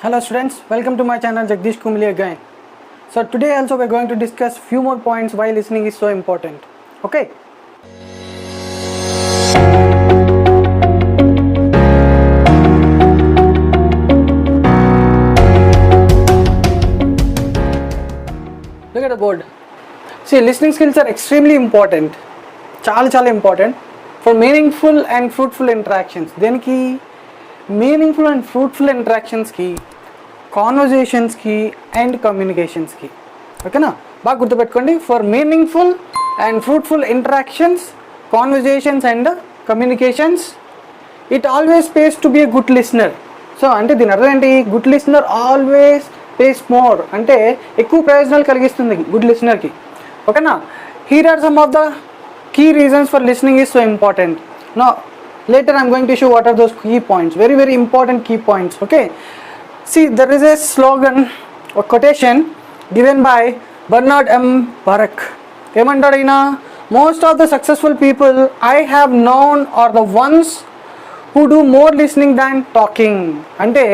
Hello students, welcome to my channel Jagdish Kumli again. So today also we are going to discuss few more points why listening is so important. Okay. Look at the board. See, listening skills are extremely important. చాలా important for meaningful and fruitful interactions. దేనికి meaningful and fruitful interactions కి కాన్వర్జేషన్స్కి and కమ్యూనికేషన్స్కి. ఓకేనా, బాగా గుర్తుపెట్టుకోండి. For meaningful and fruitful interactions, conversations and communications, it always pays to be a good listener. So అంటే దీని అర్థం ఏంటి? Good listener always pays more, అంటే ఎక్కువ ప్రయోజనాలు కలిగిస్తుంది గుడ్ లిసనర్కి. ఓకేనా, here are some of the key reasons for listening is so important. Now later I'm going to show what are those key points, very very important key points. Okay, see, there is a slogan or quotation given by Bernard M. Barak. ఏమంటాడు ఈయన? Most of the successful people I have known are the ones who do more listening than talking. అంటే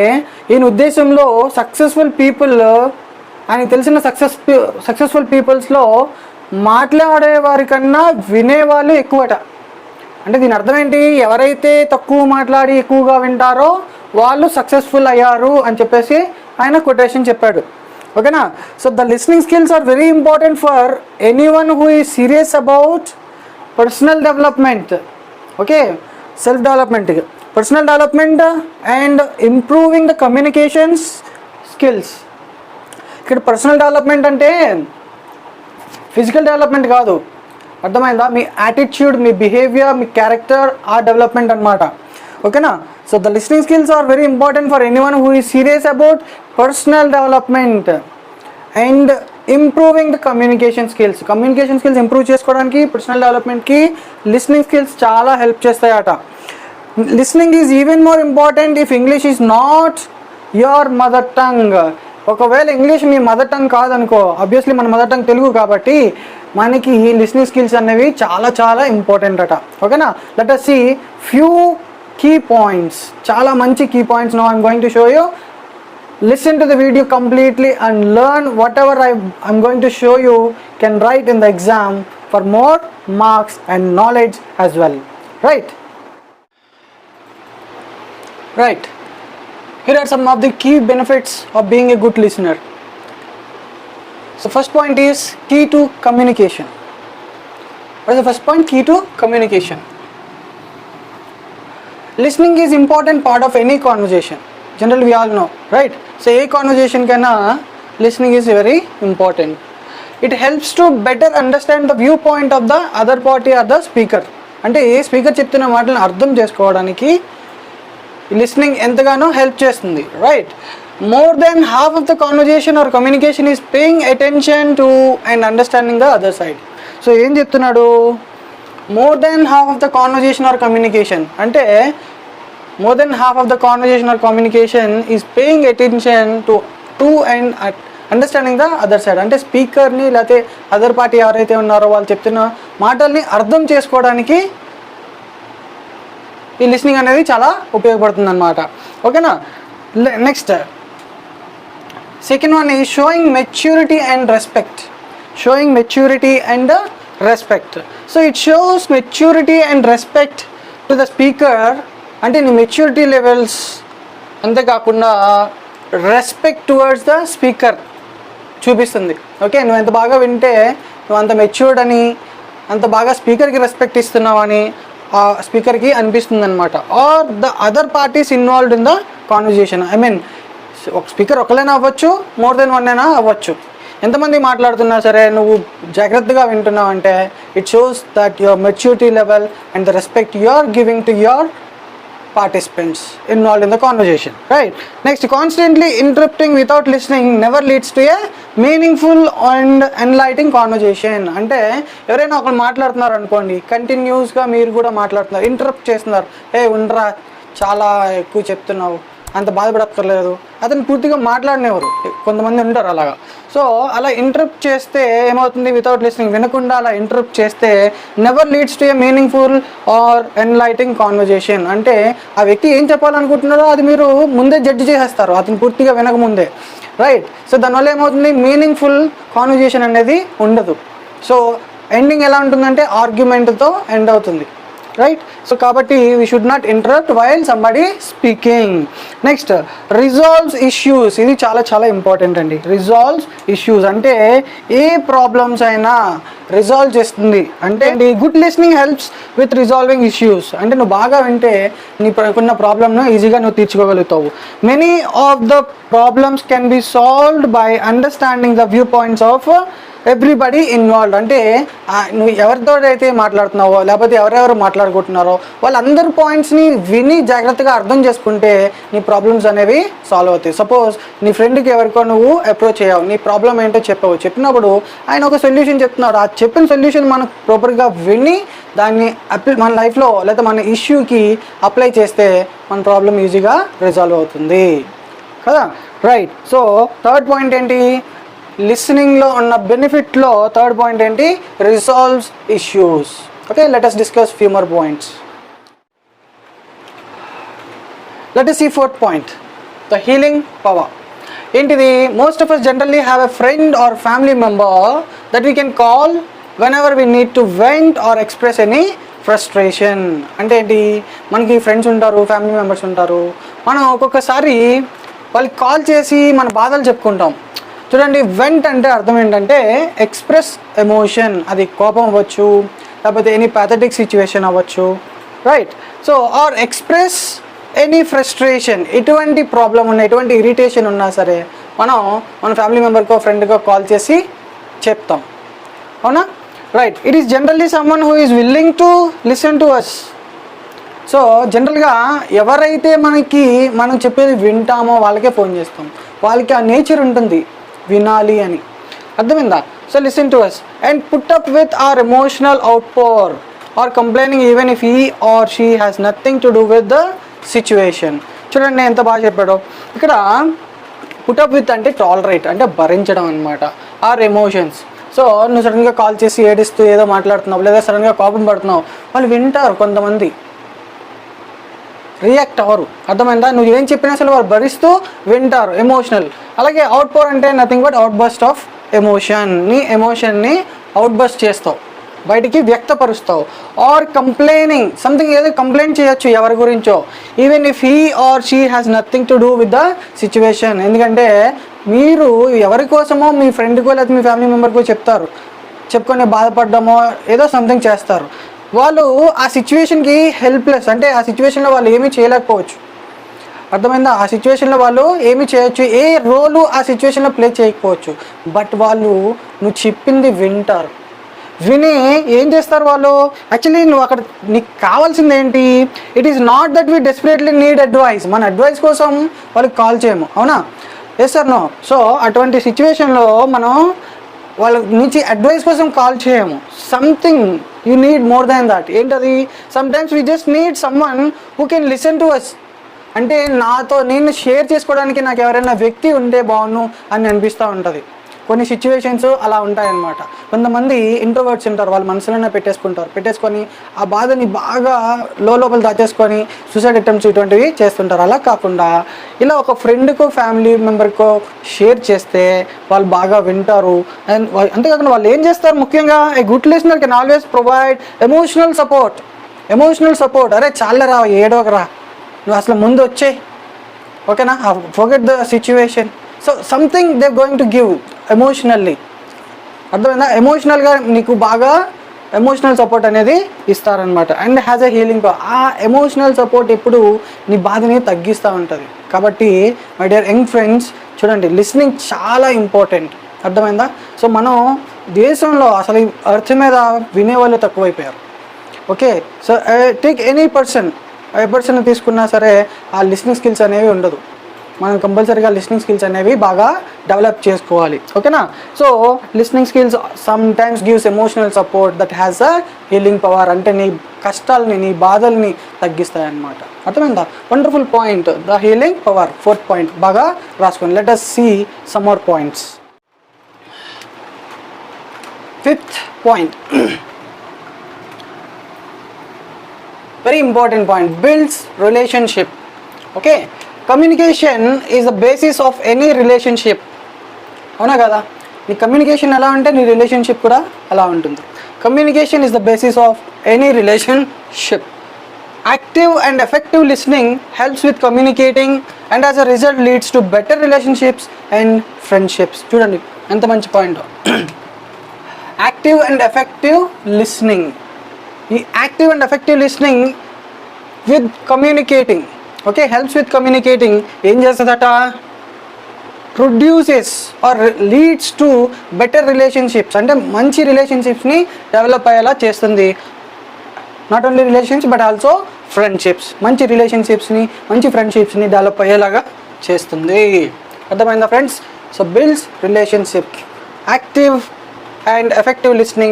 ఈయన ఉద్దేశంలో successful people, ఆయనకు తెలిసిన successful పీపుల్స్లో మాట్లాడే వారికన్నా వినేవాళ్ళు ఎక్కువట. అంటే దీని అర్థం ఏంటి? ఎవరైతే తక్కువ మాట్లాడి ఎక్కువగా వింటారో వాళ్ళు సక్సెస్ఫుల్ అయ్యారు అని చెప్పేసి ఆయన కొటేషన్ చెప్పాడు. ఓకేనా, so the listening skills are very important for anyone who is serious about personal development. Okay, self development, personal development and improving the communications skills. ఇక్కడ పర్సనల్ డెవలప్మెంట్ అంటే ఫిజికల్ డెవలప్మెంట్ కాదు, అర్థమైందా? మీ యాటిట్యూడ్, మీ behaviour, మీ character, ఆ development అనమాట. ఓకేనా, so the listening skills are very important for anyone who is serious about personal development and improving the communication skills. Communication skills improve చేసుకోవడానికి, పర్సనల్ డెవలప్మెంట్కి లిస్నింగ్ స్కిల్స్ చాలా హెల్ప్ చేస్తాయట. Listening is even more important if English is not your mother tongue. ఒకవేళ English మీ mother tongue కాదనుకో, obviously మన mother tongue Telugu కాబట్టి మనకి లిస్నింగ్ స్కిల్స్ అనేవి చాలా చాలా ఇంపార్టెంట్ అట. ఓకేనా, let us see few key points, చాలా మంచి key points. Now I'm going to show you. Listen to the video completely and learn whatever I'm going to show you can write in the exam for more marks and knowledge as well. Right. Here are some of the key benefits of being a good listener. So first point is key to communication. What is the first point? Key to communication. Listening is important part of any conversation. Generally we all know, right? So a conversation kana listening is very important. It helps to better understand the viewpoint of the other party or the speaker. అంటే ఏ speaker చెప్తున్న మాటలను అర్థం చేసుకోవడానికి listening ఎంతగానో help చేస్తుంది, right? More than half of the conversation or communication is paying attention to and understanding the other side. So ఏం చెప్తున్నాడు? More than half of the conversation or communication అంటే more than half of the conversation or communication is paying attention to and understanding the other side. అంటే స్పీకర్ని లేకపోతే other party ఎవరైతే ఉన్నారో వాళ్ళు చెప్తున్న మాటల్ని అర్థం చేసుకోవడానికి ఈ లిస్నింగ్ అనేది చాలా ఉపయోగపడుతుంది అన్నమాట. ఓకేనా, next second one is showing maturity and respect. Showing maturity and respect. So it shows maturity and respect to the speaker. అంటే నీ మెచ్యూరిటీ లెవెల్స్, అంతేకాకుండా రెస్పెక్ట్ టువర్డ్స్ ద స్పీకర్ చూపిస్తుంది. ఓకే, నువ్వు ఎంత బాగా వింటే నువ్వు అంత మెచ్యూర్డ్ అని, అంత బాగా స్పీకర్కి రెస్పెక్ట్ ఇస్తున్నావు అని ఆ స్పీకర్కి అనిపిస్తుంది అనమాట. Are the other parties involved in the conversation. I mean ఒక స్పీకర్ ఒకళ్ళైనా అవ్వచ్చు, మోర్ దెన్ వన్ అయినా అవ్వచ్చు. ఎంతమంది మాట్లాడుతున్నా సరే నువ్వు జాగ్రత్తగా వింటున్నావు అంటే it shows that your maturity level and the respect you are giving to your participants involved in the conversation, right? Next, constantly interrupting without listening never leads to a meaningful and enlightening conversation. అంటే ఎవరైనా ఒకరు మాట్లాడుతున్నారు అనుకోండి, కంటిన్యూస్గా మీరు కూడా మాట్లాడుతున్నారు, interrupt చేస్తున్నారు, ఏ ఉండరా చాలా ఎక్కువ చెప్తున్నావు అంత బాధపడక్కర్లేదు, అతను పూర్తిగా మాట్లాడినవారు. కొంతమంది ఉంటారు అలాగా. సో అలా ఇంటరప్ట్ చేస్తే ఏమవుతుంది, వితౌట్ లిస్నింగ్, వినకుండా అలా ఇంటరప్ట్ చేస్తే never leads to a meaningful or enlightening conversation. అంటే ఆ వ్యక్తి ఏం చెప్పాలనుకుంటున్నారో అది మీరు ముందే జడ్జి చేసేస్తారు, అతను పూర్తిగా వినకముందే, రైట్? సో దానివల్ల ఏమవుతుంది, మీనింగ్ఫుల్ కాన్వర్జేషన్ అనేది ఉండదు. సో ఎండింగ్ ఎలా ఉంటుందంటే ఆర్గ్యుమెంట్తో ఎండ్ అవుతుంది, రైట్? సో కాబట్టి we should not interrupt while somebody speaking. Next, resolves issues. ఇది చాలా చాలా ఇంపార్టెంట్ అండి. రిజాల్వ్స్ ఇష్యూస్ అంటే ఏ ప్రాబ్లమ్స్ అయినా రిజాల్వ్ చేస్తుంది. అంటే good listening helps with resolving issues. అంటే నువ్వు బాగా వింటే నీకున్న ప్రాబ్లమ్ను ఈజీగా నువ్వు తీర్చుకోగలుగుతావు. Many of the problems can be solved by understanding the view points of everybody involved. అంటే నువ్వు ఎవరితో అయితే మాట్లాడుతున్నావో లేకపోతే ఎవరెవరు మాట్లాడుకుంటున్నారో వాళ్ళందరి పాయింట్స్ని విని జాగ్రత్తగా అర్థం చేసుకుంటే నీ ప్రాబ్లమ్స్ అనేవి సాల్వ్ అవుతాయి. సపోజ్ నీ ఫ్రెండ్కి ఎవరికో నువ్వు అప్రోచ్ అయ్యావు, నీ ప్రాబ్లం ఏంటో చెప్పినప్పుడు ఆయన ఒక సొల్యూషన్ చెప్తున్నాడు. ఆ చెప్పిన సొల్యూషన్ మనం ప్రాపర్గా విని దాన్ని మన లైఫ్లో లేదా మన ఇష్యూకి అప్లై చేస్తే మన ప్రాబ్లం ఈజీగా రిజాల్వ్ అవుతుంది కదా, రైట్? సో థర్డ్ పాయింట్ ఏంటి, లిసనింగ్లో ఉన్న బెనిఫిట్లో థర్డ్ పాయింట్ ఏంటి, resolves issues. Okay, let us discuss few more points. Let us see fourth point, the healing power. ఏంటిది, most of us generally have a friend or family member that we can call whenever we need to vent or express any frustration. అంటే ఏంటి, మనకి friends ఉంటారు, family members ఉంటారు, మనం ఒక్కొక్కసారి వాళ్ళకి call చేసి మన బాధలు చెప్పుకుంటాం. చూడండి, వెంట్ అంటే అర్థం ఏంటంటే ఎక్స్ప్రెస్ ఎమోషన్. అది కోపం అవ్వచ్చు, లేకపోతే ఎనీ ప్యాథటిక్ సిచ్యువేషన్ అవ్వచ్చు, right? So or express any frustration. ఎటువంటి ప్రాబ్లం ఉన్నా, ఎటువంటి ఇరిటేషన్ ఉన్నా సరే మనం మన ఫ్యామిలీ మెంబర్కో ఫ్రెండ్కో కాల్ చేసి చెప్తాం, అవునా, right? It is generally someone who is willing to listen to us. So జనరల్గా ఎవరైతే మనం చెప్పేది వింటామో వాళ్ళకే ఫోన్ చేస్తాం. వాళ్ళకి ఆ నేచర్ ఉంటుంది వినాలి అని, అర్థమైందా? So listen to us and put up with our emotional outpour or complaining even if he or she has nothing to do with the situation. చూడండి నేను ఎంత బాగా చెప్పాడో ఇక్కడ. పుటప్ విత్ అంటే టాలరేట్, అంటే భరించడం అనమాట, ఆర్ ఎమోషన్స్. సో నువ్వు సడన్గా కాల్ చేసి ఏడుస్తూ ఏదో మాట్లాడుతున్నావు లేదా సడన్గా కోపం పడుతున్నావు, వాళ్ళు వింటారు, కొంతమంది రియాక్ట్ అవ్వరు, అర్థమైందా? నువ్వు ఏం చెప్పినా అసలు వాళ్ళు భరిస్తూ వింటారు, ఎమోషనల్. అలాగే అవుట్పోర్ అంటే nothing but outburst of emotion. నీ ఎమోషన్ని అవుట్ బస్ట్ చేస్తావు, బయటికి వ్యక్తపరుస్తావు. ఆర్ కంప్లైనింగ్ సంథింగ్, ఏదో కంప్లైంట్ చేయొచ్చు ఎవరి గురించో, even if he or she has nothing to do with the situation. ఎందుకంటే మీరు ఎవరి కోసమో మీ ఫ్రెండ్కో లేదా మీ ఫ్యామిలీ మెంబర్కో చెప్పుకొని బాధపడ్డామో ఏదో సంథింగ్ చేస్తారు. వాళ్ళు ఆ సిచ్యువేషన్కి హెల్ప్లెస్, అంటే ఆ సిచ్యువేషన్లో వాళ్ళు ఏమీ చేయలేకపోవచ్చు, అర్థమైందా? ఆ సిచ్యువేషన్లో వాళ్ళు ఏమి చేయొచ్చు, ఏ రోలు ఆ సిచ్యువేషన్లో ప్లే చేయకపోవచ్చు, బట్ వాళ్ళు నువ్వు చెప్పింది వింటారు. విని ఏం చేస్తారు వాళ్ళు, యాక్చువల్లీ నువ్వు అక్కడ నీకు కావాల్సింది ఏంటి, it is not that we desperately need advice. మన అడ్వైస్ కోసం వాళ్ళకి కాల్ చేయము, అవునా? Yes sir no. సో అటువంటి సిచ్యువేషన్లో మనం వాళ్ళ నుంచి అడ్వైస్ కోసం కాల్ చేయము. Something you need more than that. ఏంటది, sometimes we just need someone who can listen to us. అంటే నేను షేర్ చేసుకోవడానికి నాకు ఎవరైనా వ్యక్తి ఉంటే బాగుండు అని అనిపిస్తూ ఉంటుంది. కొన్ని సిచ్యువేషన్స్ అలా ఉంటాయన్నమాట. కొంతమంది ఇంట్రోవర్ట్స్ ఉంటారు, వాళ్ళ మనసులోనే పెట్టేసుకొని ఆ బాధని బాగా లోపల దాచేసుకొని సూసైడ్ అటెంప్ట్స్ ఇటువంటివి చేస్తుంటారు. అలా కాకుండా ఇలా ఒక ఫ్రెండ్కో ఫ్యామిలీ మెంబర్కో షేర్ చేస్తే వాళ్ళు బాగా వింటారు. అండ్ అంతేకాకుండా వాళ్ళు ఏం చేస్తారు, ముఖ్యంగా a good listener can always provide emotional support. అరే చాలరా, ఏడవకరా, నువ్వు అసలు ముందు వచ్చే, ఓకేనా, forget the situation. So something they going to give emotionally, అర్థమైందా? ఎమోషనల్గా నీకు బాగా ఎమోషనల్ సపోర్ట్ అనేది ఇస్తారనమాట. And has a healing power. ఆ ఎమోషనల్ సపోర్ట్ ఎప్పుడు నీ బాధని తగ్గిస్తూ ఉంటుంది. కాబట్టి మై డియర్ యంగ్ ఫ్రెండ్స్, చూడండి, లిస్నింగ్ చాలా ఇంపార్టెంట్, అర్థమైందా? సో మనం దేశంలో అసలు ఈ ఎర్త్ మీద వినేవాళ్ళు తక్కువైపోయారు. Okay, so take any person తీసుకున్నా సరే ఆ లిస్నింగ్ స్కిల్స్ అనేవి ఉండదు. మనం కంపల్సరీగా లిస్నింగ్ స్కిల్స్ అనేవి బాగా డెవలప్ చేసుకోవాలి. ఓకేనా? So listening skills some times gives emotional support that has a healing power. అంటే నీ కష్టాలని, నీ బాధల్ని తగ్గిస్తాయి అన్నమాట. అర్థమైందా? Wonderful point, the healing power. 4th point బాగా రాసుకోండి. Let us see some more points. 5th point. Very important point, builds relationship. Okay, communication is the basis of any relationship. అవునా కదా? నీ కమ్యూనికేషన్ ఎలా ఉంటే నీ రిలేషన్షిప్ కూడా అలా ఉంటుంది. Communication is the basis of any relationship. Active and effective listening helps with communicating and as a result leads to better relationships and friendships. చూడండి ఎంత మంచి point. Active and effective listening. ఈ active and effective listening with communicating, okay, helps with communicating ఏం చేస్తుందట? Produces or leads to better relationships. అంటే మంచి రిలేషన్షిప్స్ని develop అయ్యేలా చేస్తుంది. Not only relationship but also friendships. మంచి రిలేషన్షిప్స్ని, మంచి ఫ్రెండ్షిప్స్ని డెవలప్ అయ్యేలాగా చేస్తుంది. అర్థమైందా friends? So builds relationship. Active and effective listening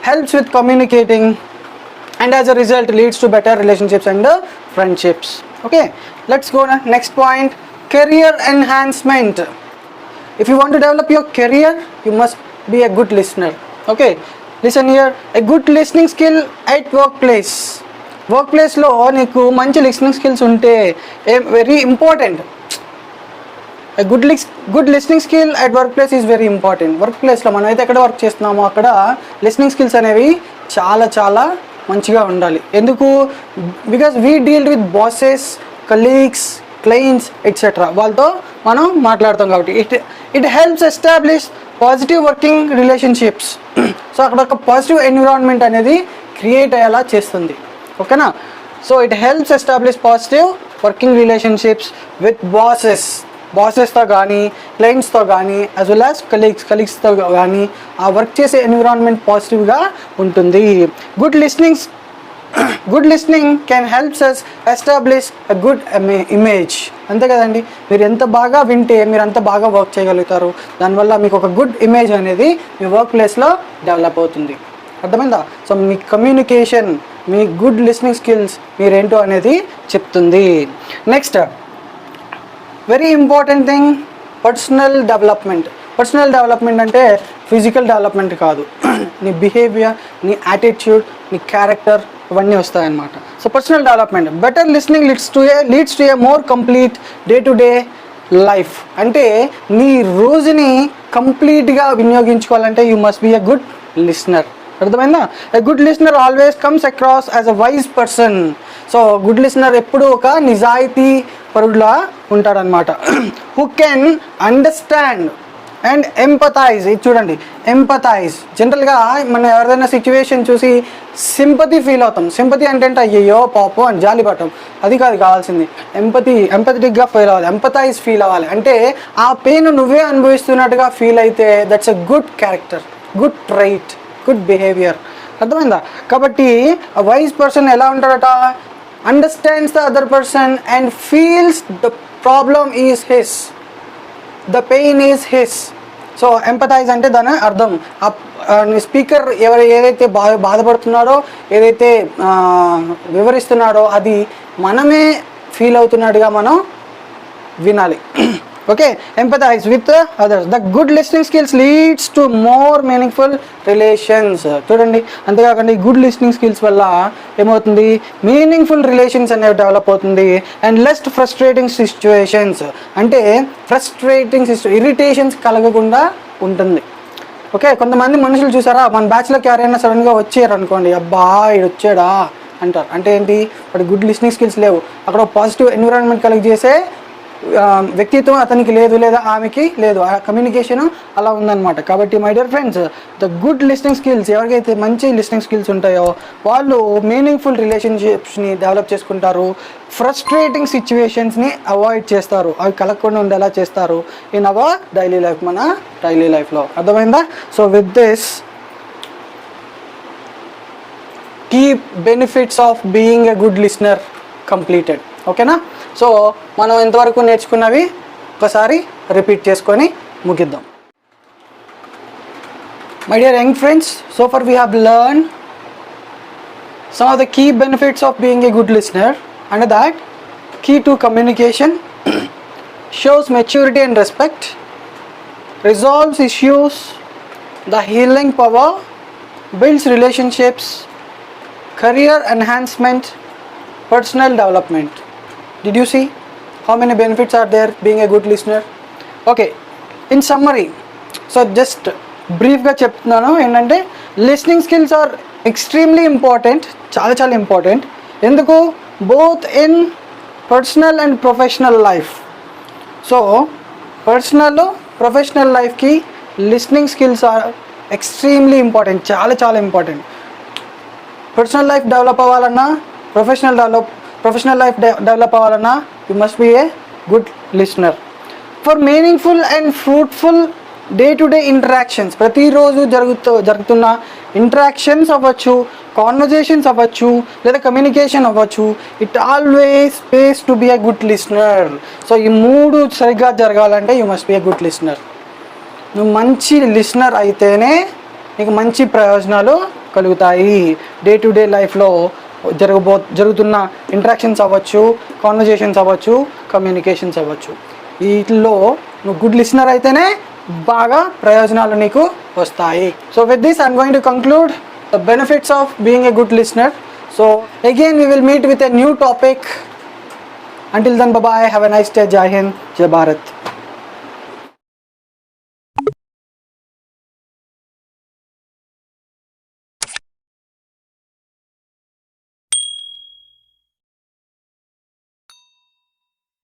helps with communicating and as a result leads to better relationships and friendships. Okay, let's go to next point, career enhancement. If you want to develop your career, you must be a good listener. Okay, listen here, a good listening skill at workplace. Workplace lo నీకు మంచి listening skills ఉంటే very important. A good listening skill at workplace is very important. Work ప్లేస్లో మనం అయితే ఎక్కడ work చేస్తున్నామో అక్కడ listening skills అనేవి చాలా చాలా మంచిగా ఉండాలి. ఎందుకు? Because we deal with bosses, colleagues, clients etcetera. వాళ్ళతో మనం మాట్లాడతాం కాబట్టి it helps establish positive working relationships. So అక్కడ ఒక పాజిటివ్ ఎన్విరాన్మెంట్ అనేది క్రియేట్ అయ్యేలా చేస్తుంది. ఓకేనా? So it helps establish positive working relationships with బాసెస్తో కానీ, క్లయింట్స్తో కానీ, యాజ్ వెల్ యాజ్ కలీగ్స్తో కానీ ఆ వర్క్ చేసే ఎన్విరాన్మెంట్ పాజిటివ్గా ఉంటుంది. Good listening can helps us establish a good image. అంతే కదండి? మీరు ఎంత బాగా వింటే మీరు అంత బాగా వర్క్ చేయగలుగుతారు. దానివల్ల మీకు ఒక గుడ్ ఇమేజ్ అనేది మీ వర్క్ ప్లేస్లో డెవలప్ అవుతుంది. అర్థమైందా? సో మీ కమ్యూనికేషన్, మీ గుడ్ లిస్నింగ్ స్కిల్స్ మీరేంటో అనేది చెప్తుంది. Next very important thing, personal development అంటే ఫిజికల్ డెవలప్మెంట్ కాదు. నీ బిహేవియర్, నీ యాటిట్యూడ్, నీ క్యారెక్టర్ ఇవన్నీ వస్తాయన్నమాట. So personal development. Better listening leads to a more complete day to day life. అంటే నీ రోజుని కంప్లీట్గా వినియోగించుకోవాలంటే you must be a good listener. అర్థమైందా? A good listener always comes across as a wise person. So good listener ఎప్పుడు ఒక నిజాయితీ పరుడులా ఉంటాడనమాట. Who can understand and empathise. ఇది చూడండి, ఎంపథైజ్. జనరల్గా మనం ఎవరిదైనా సిచ్యువేషన్ చూసి సింపతి ఫీల్ అవుతాం. సింపతి అంటే అయ్యో పాపం అని జాలి పడటం, అది కాదు కావాల్సింది. ఎంపథెటిక్గా ఫీల్ అవ్వాలి, ఎంపథైజ్ ఫీల్ అవ్వాలి. అంటే ఆ పెయిన్ నువ్వే అనుభవిస్తున్నట్టుగా ఫీల్ అయితే that's a good character, good trait, good behaviour. అర్థమైందా? కాబట్టి వైజ్ పర్సన్ ఎలా ఉంటాడట? Understands the other person and feels the problem is his, the pain is his. So empathise అంటే దాని అర్థం స్పీకర్ ఏదైతే బాధపడుతున్నాడో, ఏదైతే వివరిస్తున్నాడో అది మనమే ఫీల్ అవుతున్నట్టుగా మనం వినాలి. Okay, empathise with others. The good listening skills leads to more meaningful relations. చూడండి, అంతేకాకుండా ఈ గుడ్ లిస్నింగ్ స్కిల్స్ వల్ల ఏమవుతుంది? మీనింగ్ఫుల్ రిలేషన్స్ అనేవి డెవలప్ అవుతుంది. అండ్ లెస్ ఫ్రస్ట్రేటింగ్ సిచ్యువేషన్స్, అంటే ఇరిటేషన్స్ కలగకుండా ఉంటుంది. ఓకే, కొంతమంది మనుషులు చూసారా, మన బ్యాచ్లోకి ఎవరైనా సడన్గా వచ్చారు అనుకోండి, అబ్బా ఇది వచ్చాడా అంటారు. అంటే ఏంటి? వాడి గుడ్ లిస్నింగ్ స్కిల్స్ లేవు. అక్కడ పాజిటివ్ ఎన్విరాన్మెంట్ కలిగి చేసే వ్యక్తిత్వం అతనికి లేదు, లేదా ఆమెకి లేదు. ఆ కమ్యూనికేషన్ అలా ఉందన్నమాట. కాబట్టి my dear friends, the good listening skills, ఎవరికైతే మంచి లిస్నింగ్ స్కిల్స్ ఉంటాయో వాళ్ళు మీనింగ్ఫుల్ రిలేషన్షిప్స్ని డెవలప్ చేసుకుంటారు. ఫ్రస్ట్రేటింగ్ సిచ్యువేషన్స్ని అవాయిడ్ చేస్తారు, అవి కలగకుండా ఉండేలా చేస్తారు ఇన్ అవర్ డైలీ లైఫ్, మన డైలీ లైఫ్లో. అర్థమైందా? So with this key benefits of being a good listener completed. Okay na? So మనం ఇంతవరకు నేర్చుకున్నవి ఒకసారి రిపీట్ చేసుకొని ముగిద్దాం. My dear young friends, so far we have learned some of the key benefits of being a good listener. Under that, key to communication, shows maturity and respect, resolves issues, the healing power, builds relationships, career enhancement, personal development. Did you see how many benefits are there being a good listener? Okay, in summary, so just బ్రీఫ్గా చెప్తున్నాను ఏంటంటే listening skills are extremely important, చాలా important. ఎందుకు? Both in personal and professional life. So personal professional లైఫ్కి listening skills are extremely important, చాలా important. Personal life develop అవ్వాలన్నా, professional life develop అవ్వాలన్నా you must be a good listener. For meaningful and fruitful day to day interactions, ప్రతిరోజు జరుగుతున్న interactions అవ్వచ్చు, conversations అవ్వచ్చు, లేదా communication అవ్వచ్చు, it always pays to be a good listener. So ఈ మూడు సరిగ్గా జరగాలంటే you must be a good listener. నువ్వు మంచి లిస్నర్ అయితేనే నీకు మంచి ప్రయోజనాలు కలుగుతాయి. డే టు డే లైఫ్లో జరుగుతున్న ఇంటరాక్షన్స్ అవ్వచ్చు, కాన్వర్జేషన్స్ అవ్వచ్చు, కమ్యూనికేషన్స్ అవ్వచ్చు. వీటిల్లో నువ్వు గుడ్ లిస్నర్ అయితేనే బాగా ప్రయోజనాలు నీకు వస్తాయి. So with this I'm going to conclude the benefits of being a good listener. So again we will meet with a new topic. Until then, bye bye. Have a nice day. Jai Hind, Jai Bharat.